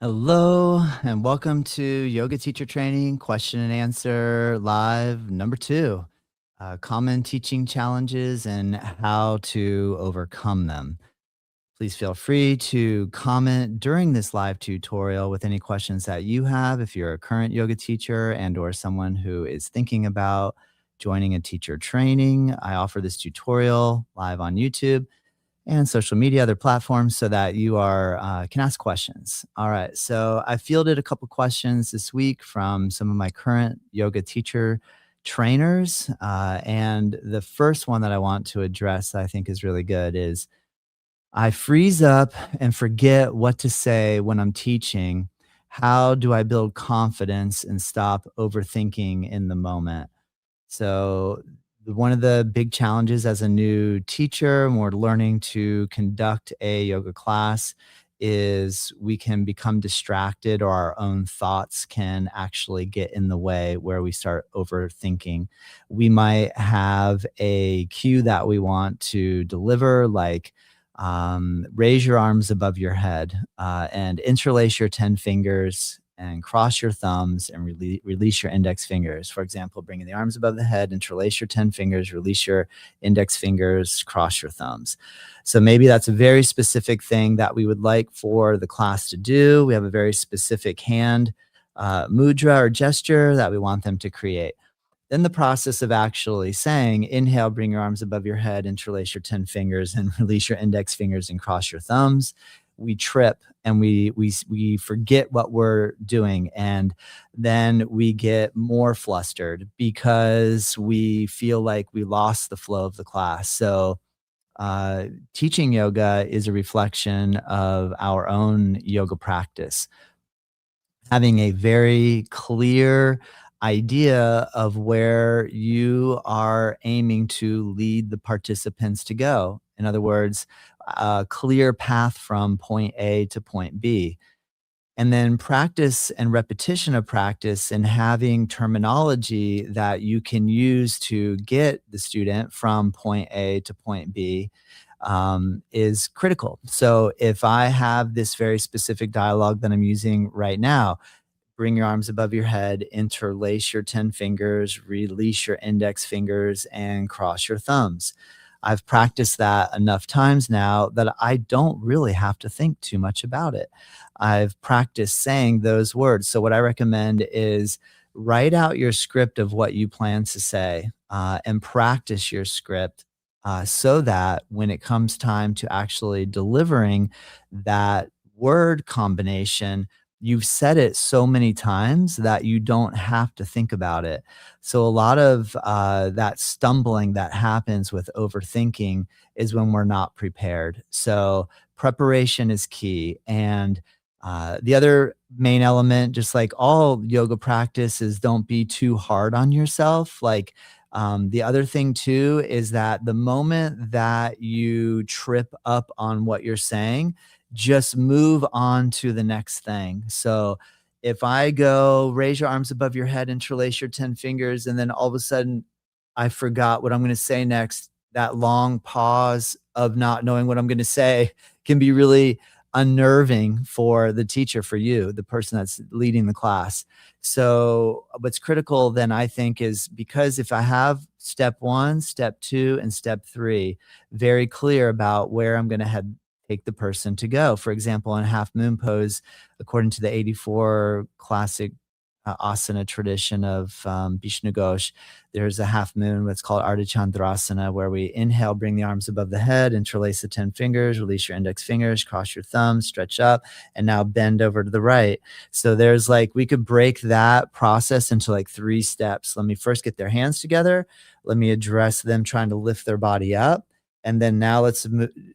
Hello and welcome to Yoga Teacher Training Question and Answer Live number 2, common teaching challenges and how to overcome them. Please feel free to comment during this live tutorial with any questions that you have if you're a current yoga teacher and or someone who is thinking about joining a teacher training. I offer this tutorial live on YouTube and social media, other platforms, so that you can ask questions. All right, so I fielded a couple questions this week from some of my current yoga teacher trainers, and the first one that I want to address that I think is really good is I freeze up and forget what to say when I'm teaching. How do I build confidence and stop overthinking in the moment? So, one of the big challenges as a new teacher when we're learning to conduct a yoga class is we can become distracted, or our own thoughts can actually get in the way where we start overthinking. We might have a cue that we want to deliver, like raise your arms above your head and interlace your 10 fingers and cross your thumbs and release your index fingers. For example, bringing the arms above the head, interlace your 10 fingers, release your index fingers, cross your thumbs. So maybe that's a very specific thing that we would like for the class to do. We have a very specific hand mudra or gesture that we want them to create. Then the process of actually saying, inhale, bring your arms above your head, interlace your 10 fingers and release your index fingers and cross your thumbs. We trip and we forget what we're doing. And then we get more flustered because we feel like we lost the flow of the class. So teaching yoga is a reflection of our own yoga practice. Having a very clear idea of where you are aiming to lead the participants to go. In other words, a clear path from point A to point B. And then practice and repetition of practice and having terminology that you can use to get the student from point A to point B is critical. So if I have this very specific dialogue that I'm using right now, bring your arms above your head, interlace your 10 fingers, release your index fingers, and cross your thumbs. I've practiced that enough times now that I don't really have to think too much about it. I've practiced saying those words. So, what I recommend is write out your script of what you plan to say and practice your script so that when it comes time to actually delivering that word combination, you've said it so many times that you don't have to think about it. So a lot of that stumbling that happens with overthinking is when we're not prepared. So preparation is key. And the other main element, just like all yoga practice, is don't be too hard on yourself. Like the other thing too is that the moment that you trip up on what you're saying, just move on to the next thing. So if I go raise your arms above your head, interlace your 10 fingers, and then all of a sudden I forgot what I'm going to say next, that long pause of not knowing what I'm going to say can be really unnerving for the teacher, for you, the person that's leading the class. So what's critical then, I think, is because if I have step 1, step 2, and step 3 very clear about where I'm going to head, take the person to go. For example, in half moon pose, according to the 84 classic asana tradition of Vishnu Ghosh, there's a half moon, what's called Ardha Chandrasana, where we inhale, bring the arms above the head, interlace the 10 fingers, release your index fingers, cross your thumbs, stretch up, and now bend over to the right. So there's like, we could break that process into like 3 steps. Let me first get their hands together. Let me address them trying to lift their body up. And then now let's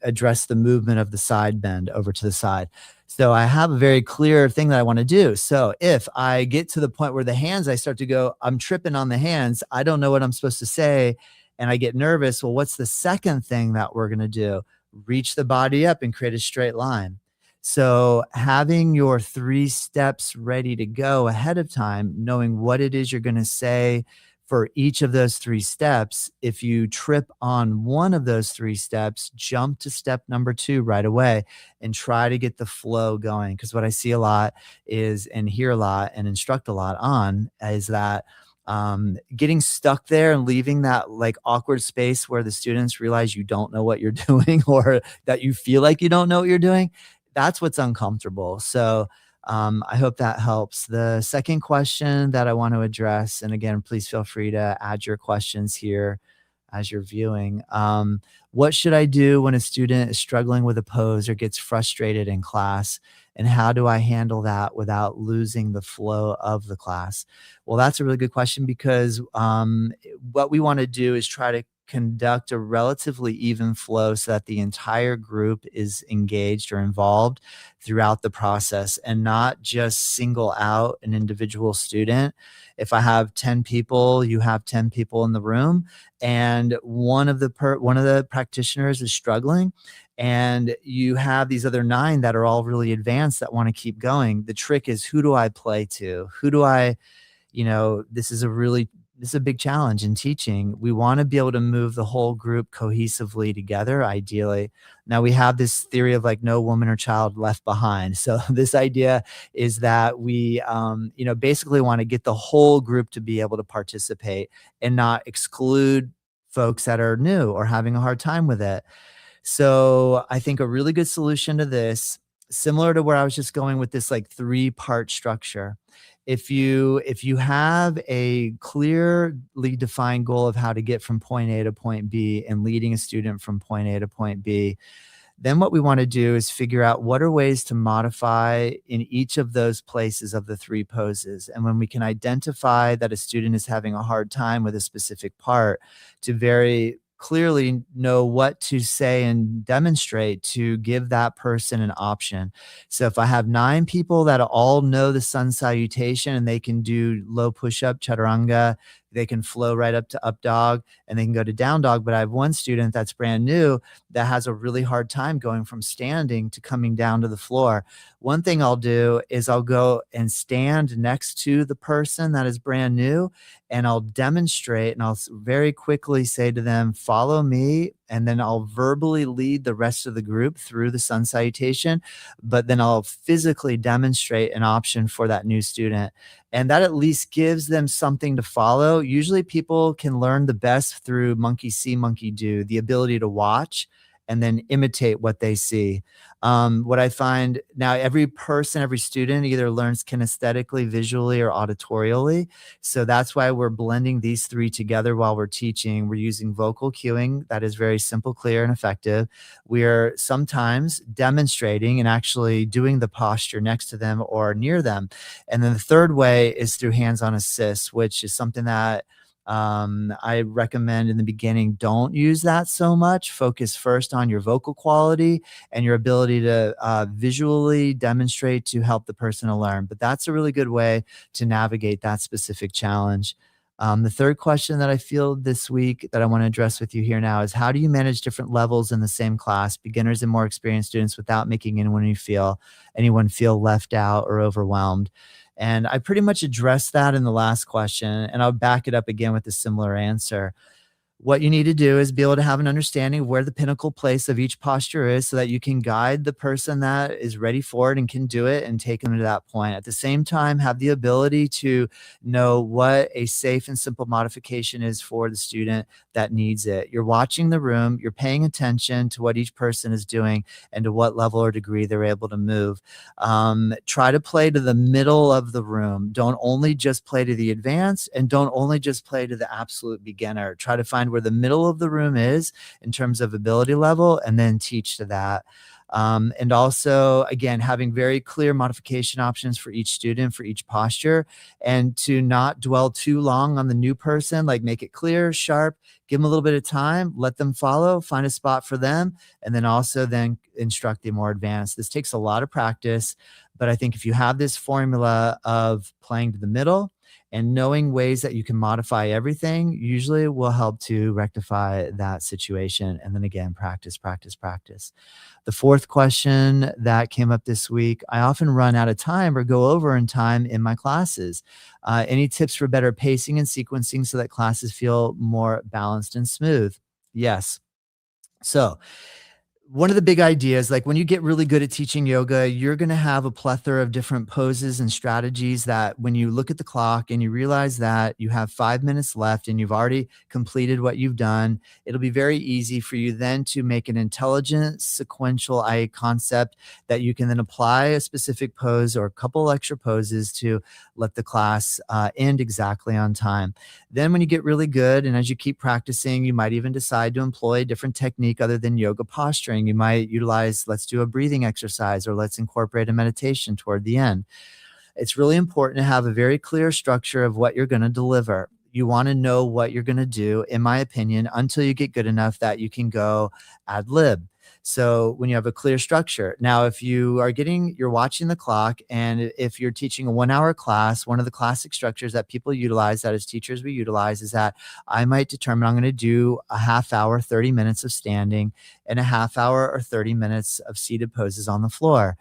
address the movement of the side bend over to the side. So I have a very clear thing that I want to do. So if I get to the point where the hands, I start to go, I'm tripping on the hands, I don't know what I'm supposed to say, and I get nervous. Well, what's the second thing that we're going to do? Reach the body up and create a straight line. So having your 3 steps ready to go ahead of time, knowing what it is you're going to say For each of those 3 steps, if you trip on one of those 3 steps, jump to step number 2 right away and try to get the flow going. Because what I see a lot is, and hear a lot and instruct a lot on, is that getting stuck there and leaving that like awkward space where the students realize you don't know what you're doing, or that you feel like you don't know what you're doing, that's what's uncomfortable. So I hope that helps. The second question that I want to address, and again, please feel free to add your questions here as you're viewing. What should I do when a student is struggling with a pose or gets frustrated in class? And how do I handle that without losing the flow of the class? Well, that's a really good question, because what we want to do is try to conduct a relatively even flow so that the entire group is engaged or involved throughout the process, and not just single out an individual student. If I have 10 people, you have 10 people in the room, and one of the practitioners is struggling, and you have these other 9 that are all really advanced that want to keep going. The trick is, who do I play to? Who do I, this is a big challenge in teaching. We want to be able to move the whole group cohesively together, ideally. Now, we have this theory of like no woman or child left behind. So this idea is that we, basically want to get the whole group to be able to participate and not exclude folks that are new or having a hard time with it. So I think a really good solution to this, similar to where I was just going with this like 3-part structure, if you have a clearly defined goal of how to get from point A to point B and leading a student from point A to point B, then what we want to do is figure out what are ways to modify in each of those places of the 3 poses. And when we can identify that a student is having a hard time with a specific part, to very clearly know what to say and demonstrate to give that person an option. So if I have 9 people that all know the sun salutation and they can do low push-up, chaturanga, they can flow right up to up dog, and they can go to down dog. But I have one student that's brand new that has a really hard time going from standing to coming down to the floor. One thing I'll do is I'll go and stand next to the person that is brand new, and I'll demonstrate, and I'll very quickly say to them, follow me. And then I'll verbally lead the rest of the group through the sun salutation, but then I'll physically demonstrate an option for that new student. And that at least gives them something to follow. Usually people can learn the best through monkey see, monkey do, the ability to watch and then imitate what they see. What I find now, every person, every student either learns kinesthetically, visually, or auditorially. So that's why we're blending these 3 together while we're teaching. We're using vocal cueing that is very simple, clear, and effective. We are sometimes demonstrating and actually doing the posture next to them or near them. And then the third way is through hands-on assist, which is something that I recommend in the beginning. Don't use that so much. Focus first on your vocal quality and your ability to visually demonstrate to help the person to learn. But that's a really good way to navigate that specific challenge. The third question that I feel this week that I want to address with you here now is, how do you manage different levels in the same class, beginners and more experienced students, without making anyone feel left out or overwhelmed? And I pretty much addressed that in the last question, and I'll back it up again with a similar answer. What you need to do is be able to have an understanding of where the pinnacle place of each posture is, so that you can guide the person that is ready for it and can do it and take them to that point. At the same time, have the ability to know what a safe and simple modification is for the student that needs it. You're watching the room, you're paying attention to what each person is doing and to what level or degree they're able to move. Try to play to the middle of the room. Don't only just play to the advanced, and don't only just play to the absolute beginner. Try to find where the middle of the room is in terms of ability level, and then teach to that. And also, again, having very clear modification options for each student, for each posture, and to not dwell too long on the new person. Like, make it clear, sharp, give them a little bit of time, let them follow, find a spot for them, and then also then instruct the more advanced. This takes a lot of practice, but I think if you have this formula of playing to the middle And knowing ways that you can modify everything usually will help to rectify that situation. And then again, practice, practice, practice. The fourth question that came up this week, I often run out of time or go over in time in my classes. Any tips for better pacing and sequencing so that classes feel more balanced and smooth? Yes. So, one of the big ideas, like when you get really good at teaching yoga, you're going to have a plethora of different poses and strategies that when you look at the clock and you realize that you have 5 minutes left and you've already completed what you've done, it'll be very easy for you then to make an intelligent, sequential eye concept that you can then apply a specific pose or a couple extra poses to let the class end exactly on time. Then, when you get really good, and as you keep practicing, you might even decide to employ a different technique other than yoga posturing. You might utilize, let's do a breathing exercise, or let's incorporate a meditation toward the end. It's really important to have a very clear structure of what you're going to deliver. You want to know what you're going to do, in my opinion, until you get good enough that you can go ad lib. So when you have a clear structure. Now, if you're watching the clock, and if you're teaching a 1 hour class, one of the classic structures that people utilize, that as teachers we utilize, is that I might determine I'm going to do a half hour, 30 minutes of standing, and a half hour or 30 minutes of seated poses on the floor.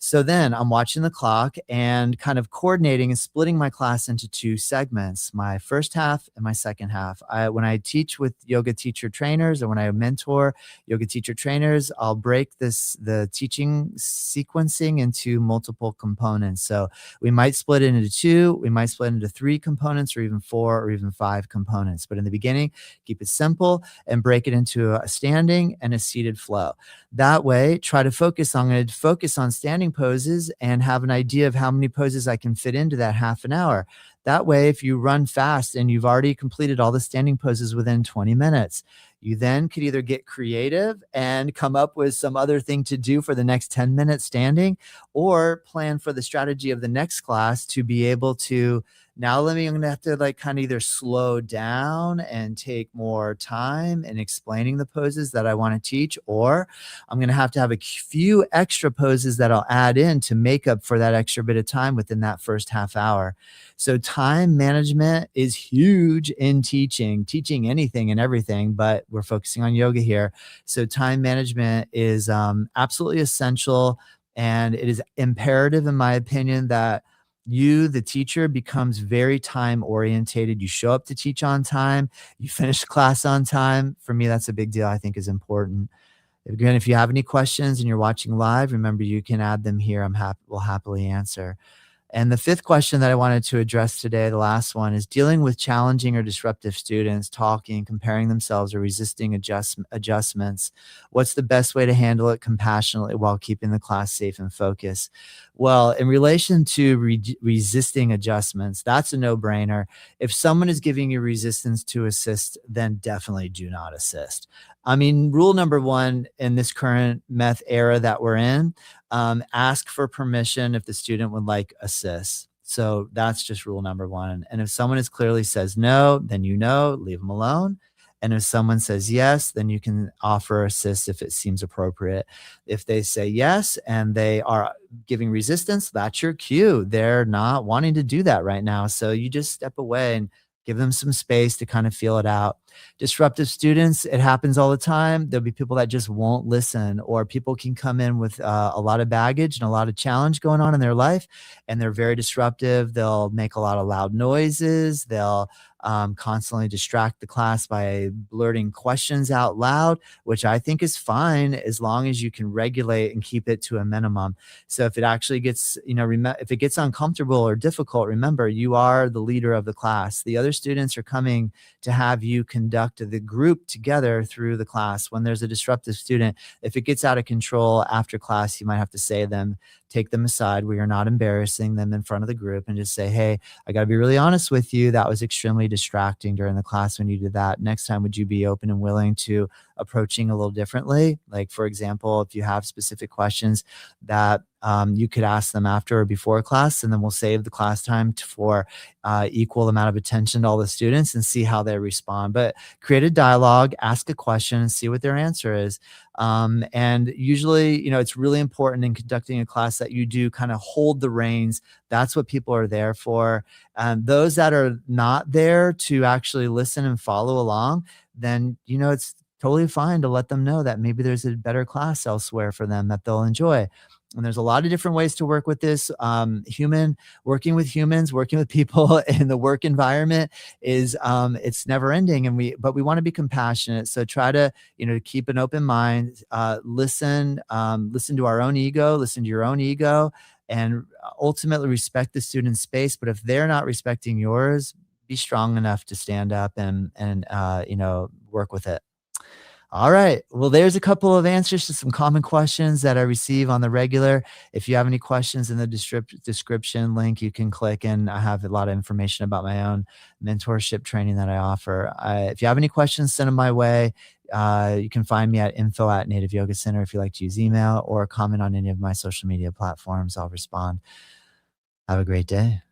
So then I'm watching the clock and kind of coordinating and splitting my class into two segments, my first half and my second half. When I teach with yoga teacher trainers, or when I mentor yoga teacher trainers, I'll break the teaching sequencing into multiple components. So we might split it into two, we might split it into three components, or even four, or even five components. But in the beginning, keep it simple and break it into a standing and a seated flow. That way, try to focus on standing poses and have an idea of how many poses I can fit into that half an hour. That way, if you run fast and you've already completed all the standing poses within 20 minutes, you then could either get creative and come up with some other thing to do for the next 10 minutes standing, or plan for the strategy of the next class to be able to, I'm going to have to like kind of either slow down and take more time in explaining the poses that I want to teach, or I'm going to have a few extra poses that I'll add in to make up for that extra bit of time within that first half hour. So time management is huge in teaching anything and everything, but we're focusing on yoga here. So time management is absolutely essential. And it is imperative, in my opinion, that you, the teacher, becomes very time orientated. You show up to teach on time, you finish class on time. For me, that's a big deal. I think is important. Again, if you have any questions and you're watching live, remember you can add them here. We'll happily answer. And the fifth question that I wanted to address today, the last one, is dealing with challenging or disruptive students talking, comparing themselves, or resisting adjustments. What's the best way to handle it compassionately while keeping the class safe and focused? Well, in relation to resisting adjustments, that's a no-brainer. If someone is giving you resistance to assist, then definitely do not assist. I mean, rule number one in this current meth era that we're in, ask for permission if the student would like assist. So that's just rule number one. And if someone clearly says no, then leave them alone. And if someone says yes, then you can offer assist if it seems appropriate. If they say yes and they are giving resistance, that's your cue. They're not wanting to do that right now. So you just step away and give them some space to kind of feel it out. Disruptive students, it happens all the time. There'll be people that just won't listen, or people can come in with a lot of baggage and a lot of challenge going on in their life, and they're very disruptive. They'll make a lot of loud noises. They'll constantly distract the class by blurting questions out loud, which I think is fine as long as you can regulate and keep it to a minimum. So if it actually gets, if it gets uncomfortable or difficult, remember you are the leader of the class. The other students are coming to have you conduct the group together through the class. When there's a disruptive student, if it gets out of control after class, you might have to say to them, take them aside where you're not embarrassing them in front of the group, and just say, hey, I got to be really honest with you. That was extremely distracting during the class when you did that. Next time, would you be open and willing to approaching a little differently. Like, for example, if you have specific questions that you could ask them after or before class, and then we'll save the class time for equal amount of attention to all the students and see how they respond. But create a dialogue, ask a question, and see what their answer is. And usually, it's really important in conducting a class that you do kind of hold the reins. That's what people are there for. Those that are not there to actually listen and follow along, then, it's totally fine to let them know that maybe there's a better class elsewhere for them that they'll enjoy. And there's a lot of different ways to work with this. Working with humans, working with people in the work environment is it's never ending. But we want to be compassionate. So try to, keep an open mind, listen to our own ego, listen to your own ego, and ultimately respect the student's space. But if they're not respecting yours, be strong enough to stand up and work with it. All right. Well, there's a couple of answers to some common questions that I receive on the regular. If you have any questions in the description link, you can click, and I have a lot of information about my own mentorship training that I offer. If you have any questions, send them my way. You can find me at info@Native Yoga Center if you like to use email, or comment on any of my social media platforms. I'll respond. Have a great day.